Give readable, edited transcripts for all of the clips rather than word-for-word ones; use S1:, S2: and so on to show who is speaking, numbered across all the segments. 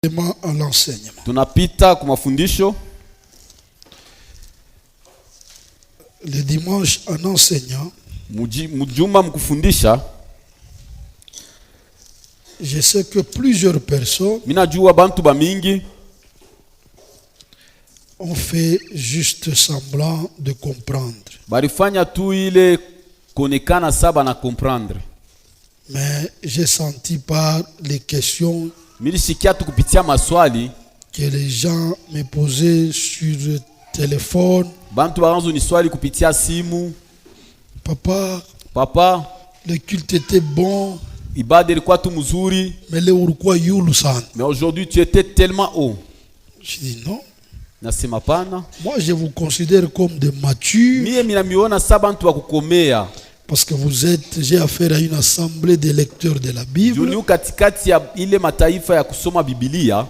S1: À l'enseignement.
S2: Tunapita kwa mafundisho.
S1: Le dimanche en enseignant,
S2: Mjuma mkufundisha.
S1: je sais que plusieurs personnes
S2: Minajua bantu ba mingi
S1: ont fait juste semblant de comprendre.
S2: barifanya tu ile konekana saba na comprendre.
S1: Mais j'ai senti par les questions
S2: Milisikia tu kupitia maswali
S1: que les gens me posaient sur le téléphone.
S2: bantu baanzo ni swali kupitia simu.
S1: Papa, le culte était bon,
S2: Ibada ilikuwa tu mzuri,
S1: mais le urukwa yulu sana.
S2: mais aujourd'hui tu étais tellement haut.
S1: Je dis non.
S2: Nasema pana.
S1: Moi, je vous considère comme des matures.
S2: Mie minamiona saba bantu wa kukomea.
S1: Parce que j'ai affaire à une assemblée de lecteurs de la Bible.
S2: Juniu katikati ya ile mataifa ya kusoma Biblia.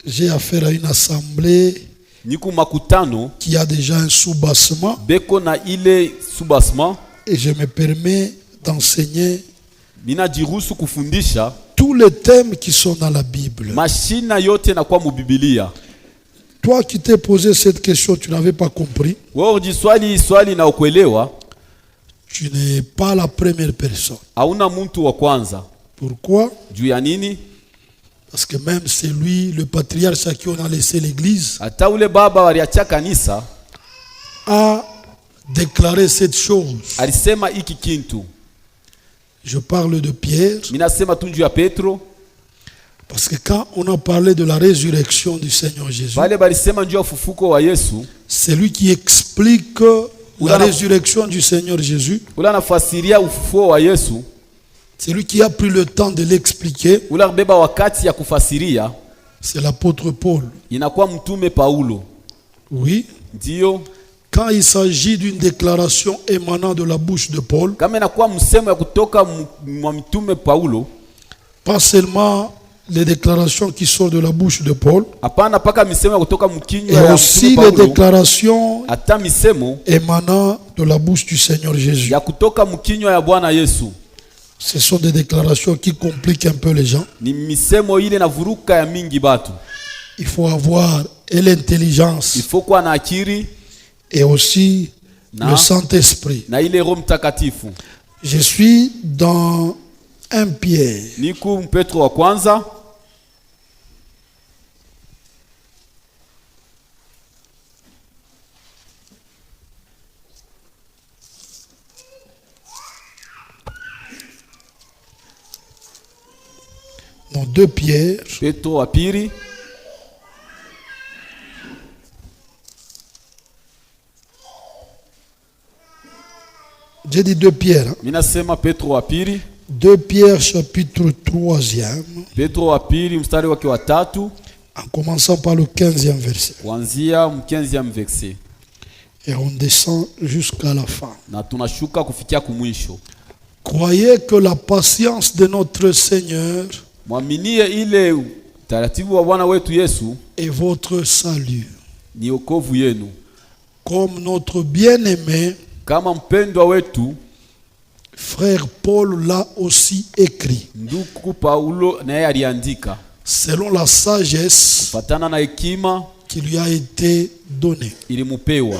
S1: J'ai affaire à une assemblée
S2: Niku makutano
S1: qui a déjà un soubassement.
S2: beko na ile soubassement.
S1: Et je me permets d'enseigner
S2: Minajiruhusu kufundisha
S1: tous les thèmes qui sont dans la Bible.
S2: mashina yote na kwa mubibilia.
S1: Toi qui t'es posé cette question, tu n'avais pas compris.
S2: Wewe ujiswali na ukuelewa.
S1: Tu n'es pas la première personne.
S2: Hauna muntu wa kwanza.
S1: Pourquoi?
S2: Juu ya nini?
S1: Parce que même c'est lui, le patriarche à qui on a laissé l'église,
S2: Hata ule baba waliacha kanisa
S1: a déclaré cette chose.
S2: alisema iki kintu.
S1: Je parle de Pierre.
S2: Minasema tu juu ya Petro.
S1: Parce que quand on a parlé de la résurrection du Seigneur Jésus,
S2: Bale balisema juu ya ufufuko wa Yesu.
S1: c'est lui qui explique la résurrection du Seigneur Jésus.
S2: Ula nafasiria ufufuo wa Yesu.
S1: C'est lui qui a pris le temps de l'expliquer.
S2: Ula beba wakati ya kufasiria.
S1: C'est l'apôtre Paul.
S2: Inakuwa mtume Paulo.
S1: Oui.
S2: Ndio.
S1: Quand il s'agit d'une déclaration émanant de la bouche de Paul,
S2: Kama inakuwa msemo ya kutoka mwa mtume Paulo.
S1: pas seulement les déclarations qui sortent de la bouche de Paul,
S2: Hapana paka misemo ya kutoka mkinywa
S1: et
S2: ya
S1: aussi
S2: mtume
S1: les
S2: Paulo.
S1: déclarations
S2: Hata misemo
S1: émanant de la bouche du Seigneur Jésus.
S2: ya kutoka mkinywa ya Bwana Yesu.
S1: Ce sont des déclarations qui compliquent un peu les gens.
S2: Ni misemo ile na vuruka ya mingi batu.
S1: Il faut avoir l'intelligence
S2: Il faut kuwa na akili
S1: et aussi le Saint-Esprit.
S2: na ile Roho Mtakatifu.
S1: Je suis dans 1 Pierre.
S2: Niku Petro wa kwanza.
S1: Non, 2 Pierre.
S2: Petro wa pili.
S1: J'ai dit 2 Pierre.
S2: Minasema Petro wa pili.
S1: 2 Pierre chapitre 3e.
S2: Petro wa pili mstari wake wa 3.
S1: En commençant par le 15e verset.
S2: Kuanzia 15e verset.
S1: Et on descend jusqu'à la fin.
S2: Na tunashuka kufikia kumwisho.
S1: Croyez que la patience de notre Seigneur
S2: Mwaminie ile taratibu wa Bwana wetu Yesu
S1: est votre salut.
S2: ni wokovu yenu.
S1: Comme notre bien-aimé
S2: Kama mpendwa wetu
S1: frère Paul l'a aussi écrit.
S2: ndugu Paulo naye aliandika
S1: Selon la sagesse
S2: fatana na hekima
S1: qui lui a été donnée.
S2: ilimupewa.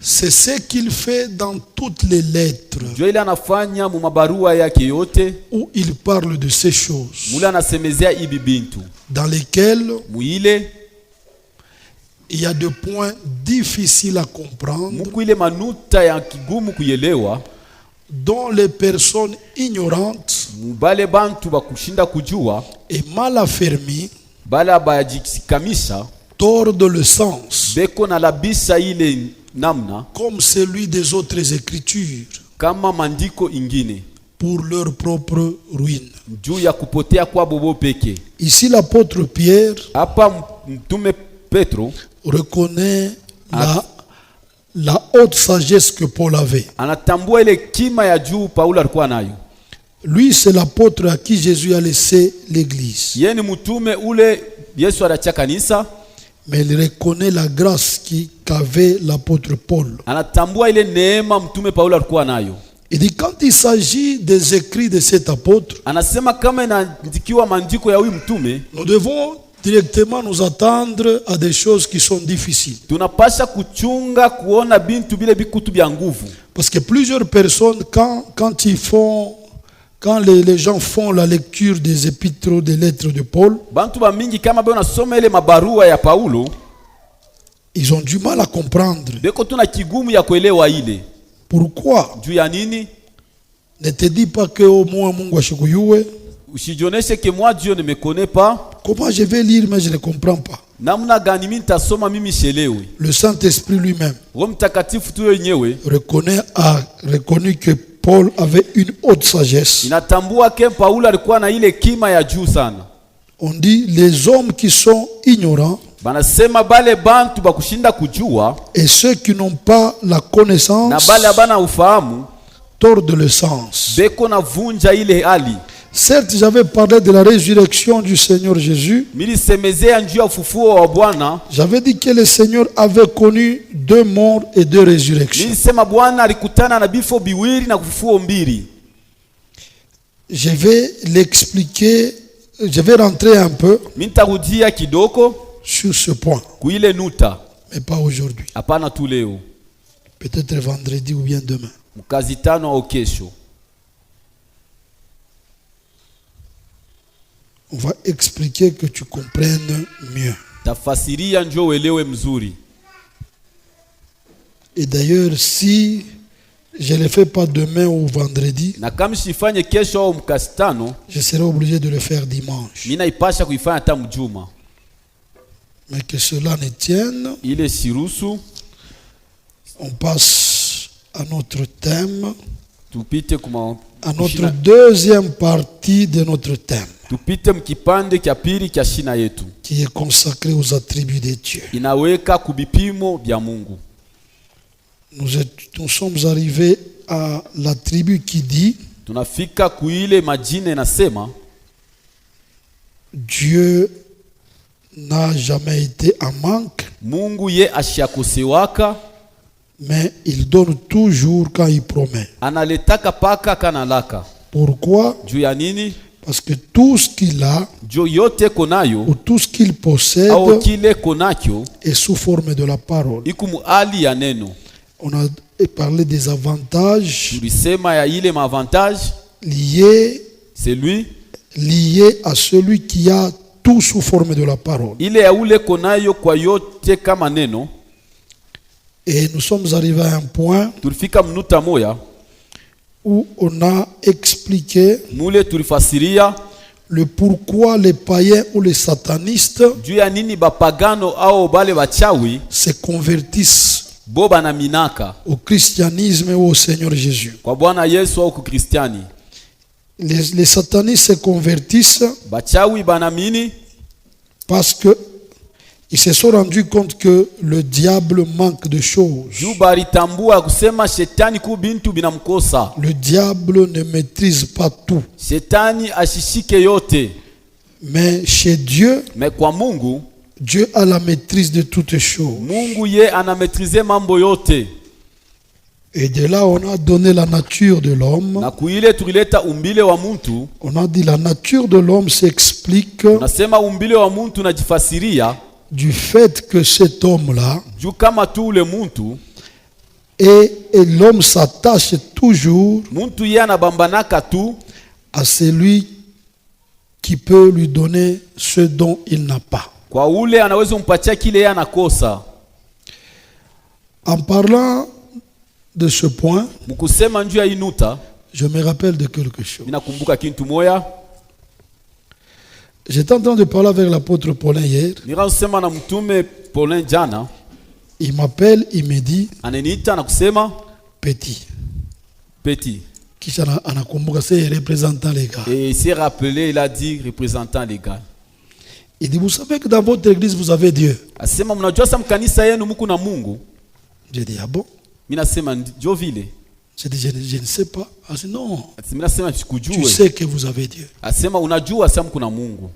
S1: C'est ce qu'il fait dans toutes les lettres
S2: Ndio ile anafanya mu mabarua yake yote
S1: où il parle de ces choses,
S2: mule anasemezea ibi bintu
S1: dans lesquelles
S2: muile
S1: il y a des points difficiles à comprendre,
S2: muku ile manuta ya kigumu kuyelewa,
S1: dont les personnes ignorantes
S2: mubale bantu bakushinda kujua
S1: et mal affermies
S2: bala bajisikamisha
S1: tordent le sens,
S2: beko na labisa ile namna
S1: comme celui des autres écritures,
S2: kama mandiko ingine
S1: pour leur propre ruine.
S2: juu ya kupotea kwa bobo peke.
S1: Ici, l'apôtre Pierre
S2: Hapa mtume Petro
S1: reconnaît la haute sagesse que Paul avait.
S2: anatambua ile kima ya juu Paulo alikuwa nayo.
S1: Lui, c'est l'apôtre à qui Jésus a laissé l'église.
S2: Yeye ni mtume ule Yesu aliacha kanisa,
S1: Mais il reconnaît la grâce qu'avait l'apôtre Paul.
S2: anatambua ile neema mtume Paulo alikuwa nayo.
S1: Il dit quand il s'agit des écrits de cet apôtre,
S2: Anasema kama inaandikiwa maandiko ya huyu mtume,
S1: nous devons directement nous attendre à des choses qui sont difficiles.
S2: tunapasha kuchunga kuona bintu bile bikutu bya nguvu.
S1: Parce que plusieurs personnes, quand les gens font la lecture des épîtres, des lettres de Paul,
S2: Bantu ba mingi kama beo nasoma ile mabarua ya Paulo,
S1: ils ont du mal à comprendre.
S2: beko tuna kigumu ya kuelewa ile.
S1: Pourquoi?
S2: Juu ya nini?
S1: Ne te dis pas que au moins Mungu ashikuyue.
S2: Usijioneshe ke moi Dieu ne me connaît pas.
S1: Comment je vais lire mais je ne comprends pas.
S2: Namna gani mimi nitasoma mimi shelewe?
S1: Le Saint-Esprit lui-même
S2: Roho Mtakatifu tu yenyewe
S1: a reconnu que Paul avait une haute sagesse.
S2: inatambua ke Paulo alikuwa na ile kima ya juu sana.
S1: On dit les hommes qui sont ignorants
S2: Banasema bale bantu bakushinda kujua
S1: et ceux qui n'ont pas la connaissance
S2: na bale abana ufahamu
S1: tordent le sens.
S2: beko na vunja ile hali.
S1: Certes, j'avais parlé de la résurrection du Seigneur Jésus.
S2: Milisemezea njuu ya ufufuo wa Bwana.
S1: J'avais dit que le Seigneur avait connu 2 morts et 2 résurrections.
S2: Nilisema Bwana alikutana na bifo biwili na kufufuo mbili.
S1: Je vais l'expliquer, je vais rentrer un peu
S2: Mintarudia kidoko
S1: sur ce point,
S2: kuile nuta.
S1: mais pas aujourd'hui.
S2: Hapana tu leo.
S1: Peut-être vendredi ou bien demain.
S2: Mkazi tano au kesho.
S1: On va expliquer que tu comprennes mieux.
S2: Tafasiria njoo uelewe mzuri.
S1: Et d'ailleurs, si je ne le fais pas demain ou vendredi,
S2: Na kama sifanye kesho au mkazi tano,
S1: je serai obligé de le faire dimanche.
S2: mimi naipasha kuifanya hata mjuma.
S1: Mais que cela ne tienne,
S2: Ile sirusu
S1: on passe à notre thème,
S2: tupite kuma
S1: à notre deuxième partie de notre thème,
S2: tupite mkipande kya pili kya shina yetu.
S1: qui est consacré aux attributs de Dieu.
S2: Inaweka kubipimo bya Mungu.
S1: Nous sommes arrivés à l'attribut qui dit
S2: Tunafika kuile majina inasema
S1: Dieu n'a jamais été en manque,
S2: Mungu ye ashiakosewaka,
S1: mais il donne toujours quand il promet.
S2: analetaka paka kanalaka.
S1: Pourquoi?
S2: Juu ya nini?
S1: Parce que tout ce qu'il a
S2: Juu yote konayo
S1: ou tout ce qu'il possède
S2: au kile konakyo
S1: est sous forme de la parole.
S2: ikumu ali ya neno.
S1: On a parlé des avantages
S2: Tulisema ya ile mavantage,
S1: liés
S2: c'est lui.
S1: à celui qui a tout sous forme de la parole.
S2: Ile ya ule konayo kwa yote kama neno.
S1: Et nous sommes arrivés à un point
S2: Tulifika mnuta moya
S1: où on a expliqué
S2: mule tulifasiria
S1: le pourquoi les païens ou les satanistes
S2: juu ya nini bapagano au bale bachawi
S1: se convertissent
S2: boba na minaka
S1: au christianisme ou au Seigneur Jésus.
S2: kwa Bwana Yesu au kukristiani.
S1: Les satanistes se convertissent
S2: Bachawi banamini
S1: parce que ils se sont rendus compte que le diable manque de choses.
S2: juu balitambua kusema shetani ku bintu binamkosa.
S1: Le diable ne maîtrise pas tout.
S2: Shetani ashishike yote.
S1: Mais chez Dieu,
S2: Me kwa Mungu,
S1: Dieu a la maîtrise de toutes choses.
S2: Mungu ye anametrize mambo yote.
S1: Et de là, on a donné la nature de l'homme.
S2: Na kuile tulileta umbile wa muntu.
S1: On a dit la nature de l'homme s'explique
S2: Nasema umbile wa muntu najifasiria
S1: du fait que cet homme-là,
S2: juu kama tu ule muntu,
S1: et l'homme s'attache toujours
S2: muntu ye anabambanaka tu
S1: à celui qui peut lui donner ce dont il n'a pas.
S2: kwa ule anaweza mpatia kile yeye anakosa.
S1: En parlant de ce point,
S2: Mkusema njuu ya inuta,
S1: je me rappelle de quelque chose.
S2: ninakumbuka kintu moya.
S1: J'étais en train de parler avec l'apôtre Paulin hier.
S2: Nikansema na mtume Paulin jana,
S1: Il m'appelle, il me dit,
S2: ananiita na kusema
S1: petit.
S2: petit.
S1: Kisha anakumbuka c'est représentant légal.
S2: Et il s'est rappelé, il a dit représentant légal.
S1: Il dit, vous savez que dans votre église, vous avez Dieu.
S2: Asema mnajua sa mkanisa yenu mko na Mungu?
S1: J'ai dit, ah bon?
S2: Mimi nasema ndio vile.
S1: J'ai dit, je ne sais pas. Il dit, non,
S2: Mimi nasema
S1: tu
S2: sikujue.
S1: sais que vous avez Dieu.
S2: Asema unajua sa mko na Mungu.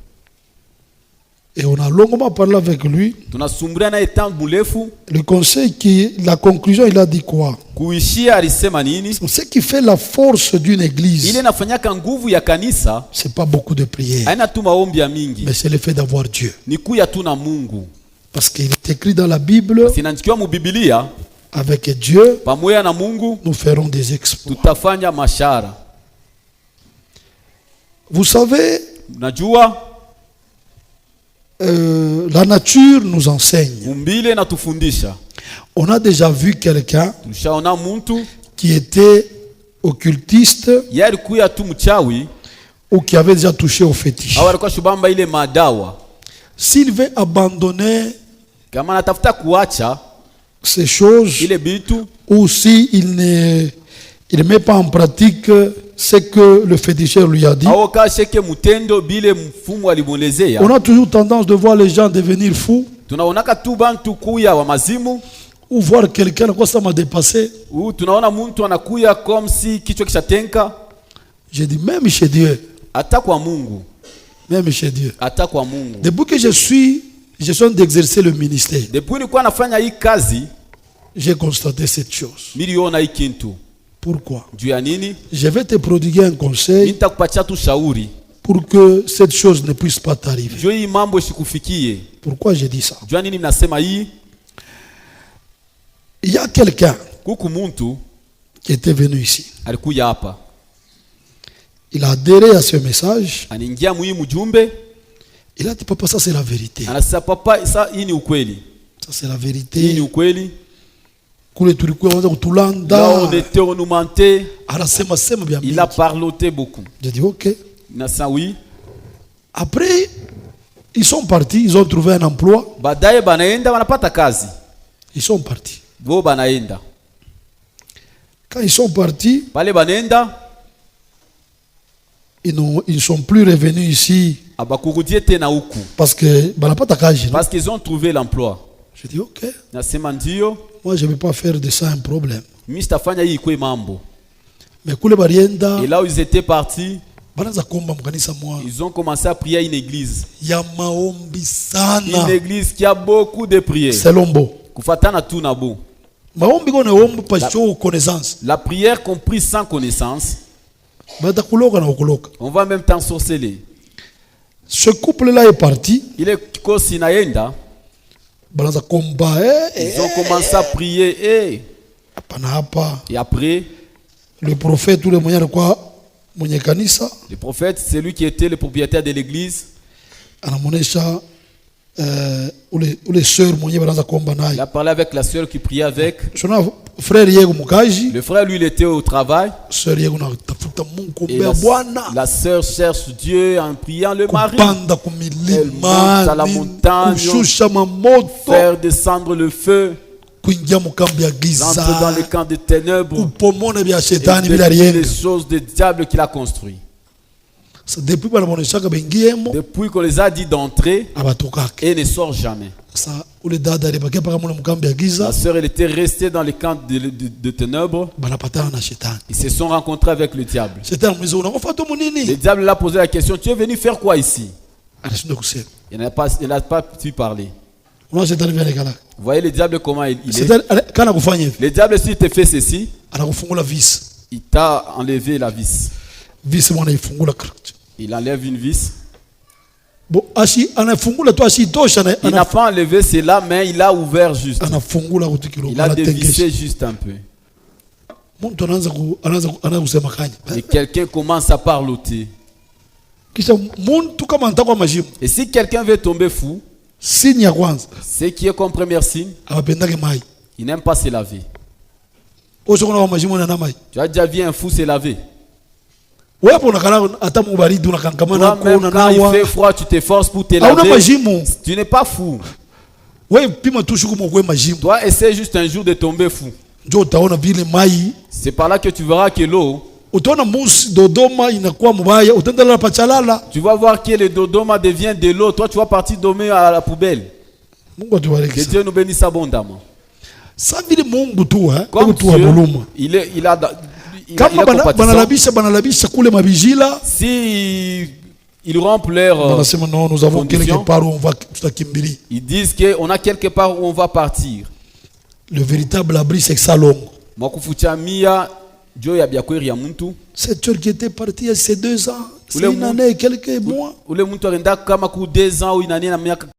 S1: Et on a longuement parlé avec lui.
S2: Tunasumbulia naye tangu mrefu.
S1: Le conseil la conclusion, il a dit quoi?
S2: Kuishia alisema nini?
S1: Ce qui fait la force d'une église,
S2: Ile nafanyaka nguvu ya kanisa,
S1: c'est pas beaucoup de prières,
S2: haina tu maombi ya mingi,
S1: mais c'est le fait d'avoir Dieu.
S2: ni kuya tu na Mungu.
S1: Parce qu'il est écrit dans la Bible,
S2: Sinaandikiwa mu Biblia,
S1: avec Dieu,
S2: pamoja na Mungu
S1: nous ferons des exploits.
S2: tutafanya mashara.
S1: Vous savez,
S2: Najua
S1: la nature nous enseigne.
S2: umbile na tufundisha.
S1: On a déjà vu quelqu'un
S2: Tulishaona muntu
S1: qui était occultiste
S2: yeye alikuya tu mchawi
S1: ou qui avait déjà touché au fétiche.
S2: au alikuwa shubamba ile madawa.
S1: S'il veut abandonner
S2: Kama anatafuta kuacha
S1: ces choses,
S2: ile bitu,
S1: ou si il ne met pas en pratique ce que le féticheur lui a dit,
S2: au kasheke mutendo bile mfumu alimwelezea.
S1: on a toujours tendance de voir les gens devenir fous
S2: Tunaonaka tu bantu kuya wa mazimu,
S1: ou voir quelqu'un, quoi ça m'a dépassé.
S2: tunaona muntu anakuya comme si kichwa kishatenka.
S1: J'ai dit, même chez Dieu,
S2: Hata kwa Mungu,
S1: même chez Dieu.
S2: hata kwa Mungu.
S1: Depuis que je suis en train d'exercer le ministère,
S2: Depuis nilikuwa nafanya hii kazi,
S1: j'ai constaté cette chose.
S2: miliona hii kintu.
S1: Pourquoi?
S2: Juu ya nini?
S1: Je vais te prodiguer un conseil
S2: Nitakupatia tu shauri.
S1: pour que cette chose ne puisse pas t'arriver.
S2: Juu hii mambo isikufikie.
S1: Pourquoi j'ai dit ça?
S2: Juu ya nini mnasema hii?
S1: Il y a quelqu'un
S2: Kuku muntu
S1: qui était venu ici.
S2: alikuya hapa.
S1: Il a adhéré à ce message.
S2: Anaingia muhimu mjumbe,
S1: Il a dit, papa, ça c'est la vérité.
S2: anasema papa, sa hii ni ukweli.
S1: Ça c'est la
S2: Hii ni
S1: vérité.
S2: ukweli.
S1: Kule tulikuwa wanza
S2: Là
S1: kutulanda.
S2: on était renumenté,
S1: Anasema sema bien.
S2: il a parloté beaucoup.
S1: J'ai dit, ok.
S2: Nasa oui.
S1: Après, ils sont partis, ils ont trouvé un emploi.
S2: Baadaye banaenda wanapata kazi.
S1: Ils sont partis.
S2: Bo banaenda.
S1: Quand ils sont partis,
S2: Pale banaenda,
S1: ils ne sont plus revenus ici
S2: abakurudie tena huku.
S1: parce que banapata kazi.
S2: Parce qu'ils ont trouvé l'emploi.
S1: J'ai dit, ok.
S2: Nasema ndio,
S1: Moi, je ne vais pas faire de ça un problème.
S2: mimi sitafanya hii ikwe mambo.
S1: Mais kule barienda,
S2: Et là où ils étaient partis,
S1: banaza komba mkanisa mwa
S2: ils ont commencé à prier à une église.
S1: ya maombi
S2: Une
S1: sana.
S2: église qui a beaucoup de prières.
S1: Selombo.
S2: Kufatana tu na bo.
S1: Maombi kone ombo pa show connaissance.
S2: La prière comprise sans connaissance,
S1: Bata kuloka na ukuloka.
S2: on va en même temps sorceler.
S1: Ce couple-là est parti.
S2: Il est kosi naenda,
S1: Banaza komba.
S2: ils ont commencé à prier
S1: Hapana hapa.
S2: et après,
S1: Le prophète, tout le monde alikuwa mwenye kanisa.
S2: le prophète, c'est lui qui était le propriétaire de l'église,
S1: Anamonesha ule sœur mwenye banaza komba
S2: il
S1: naye.
S2: a parlé avec la sœur qui priait avec.
S1: Shona frère yego mukaji.
S2: Le frère, lui, il était au travail.
S1: Sœur yego na tafuta Mungu
S2: Et
S1: kumbea Bwana.
S2: la sœur cherche Dieu en priant le mari.
S1: Kupanda
S2: Elle monte à la
S1: kumilima.
S2: montagne.
S1: Kushusha mamoto.
S2: Faire descendre le feu.
S1: Kuingia mukambi ya
S2: Rentrer dans les
S1: giza.
S2: camps de ténèbres.
S1: Kupomona bya
S2: Et
S1: shetani bila
S2: détruire les
S1: rienga.
S2: choses du diable qu'il a construit.
S1: Depuis banamoneshaka bengiemo
S2: Depuis qu'on les a dit d'entrer,
S1: abatokake.
S2: et ne sort jamais.
S1: Sa ule dada alibakia paka mule mukambi ya
S2: La
S1: giza.
S2: sœur, elle était restée dans les camps de ténèbres.
S1: Banapatana na shetani.
S2: Ils se sont rencontrés avec le diable.
S1: Shetani mwizo unakofuata
S2: Le
S1: munini?
S2: diable l'a posé la question, tu es venu faire quoi ici?
S1: Anashinda kusema.
S2: Il n'a pas pu parler.
S1: Unaona shetani vile kala.
S2: Vous voyez le diable comment il est?
S1: Shetani kana kufanya hivi.
S2: Le diable, s'il te fait ceci,
S1: Anakufungula vis.
S2: il t'a enlevé la vis.
S1: Vis mwana ifungula krat.
S2: Il enlève une vis.
S1: Bo ashi anafungula tu ashi tosha na
S2: Il n'a pas enlevé cela, mais il a ouvert juste.
S1: anafungula kutikilo.
S2: Il a dévissé juste un peu.
S1: Mtu anaanza kusema kanya.
S2: Et quelqu'un commence à parloter.
S1: Kisha mtu kama anataka kwa majibu.
S2: Et si quelqu'un veut tomber fou,
S1: Signe ya kwanza
S2: ce qui est comme premier signe,
S1: abapendake mai.
S2: il n'aime pas se laver.
S1: Osho kuna kwa majibu na mai.
S2: Tu as déjà vu un fou se laver?
S1: Wewe hapo unakana hata mubaridi unakankamana
S2: Toi, même
S1: na
S2: quand il
S1: nawa.
S2: fait froid, tu t'efforces pour te
S1: Hauna
S2: laver.
S1: majibu.
S2: Tu n'es pas fou.
S1: Wewe pima tu shuku mkwe majibu.
S2: Toi, essaie juste un jour de tomber fou.
S1: Ndio utaona vile mai.
S2: C'est par là que tu verras que l'eau,
S1: Utaona musi Dodoma inakuwa mbaya. Utaenda la pachalala.
S2: tu vas voir que le dodoma devient de l'eau. Toi, tu vas partir dormir à la poubelle.
S1: Mungu atubariki
S2: Que
S1: sana.
S2: Dieu nous bénisse abondamment.
S1: Sa vile Mungu tu
S2: Comme
S1: tu wa
S2: Dieu,
S1: buluma.
S2: il a
S1: Kama
S2: compatissant.
S1: banalabisha kule mabijila.
S2: Si ils rompent leur
S1: Wanasema non, nous avons quelque part où on va tutakimbili.
S2: Ils disent qu'on a quelque part où on va partir.
S1: Le véritable abri, c'est Salongo. Cette heure qui était partie il y a ces 2 ans, c'est une année et quelques mois.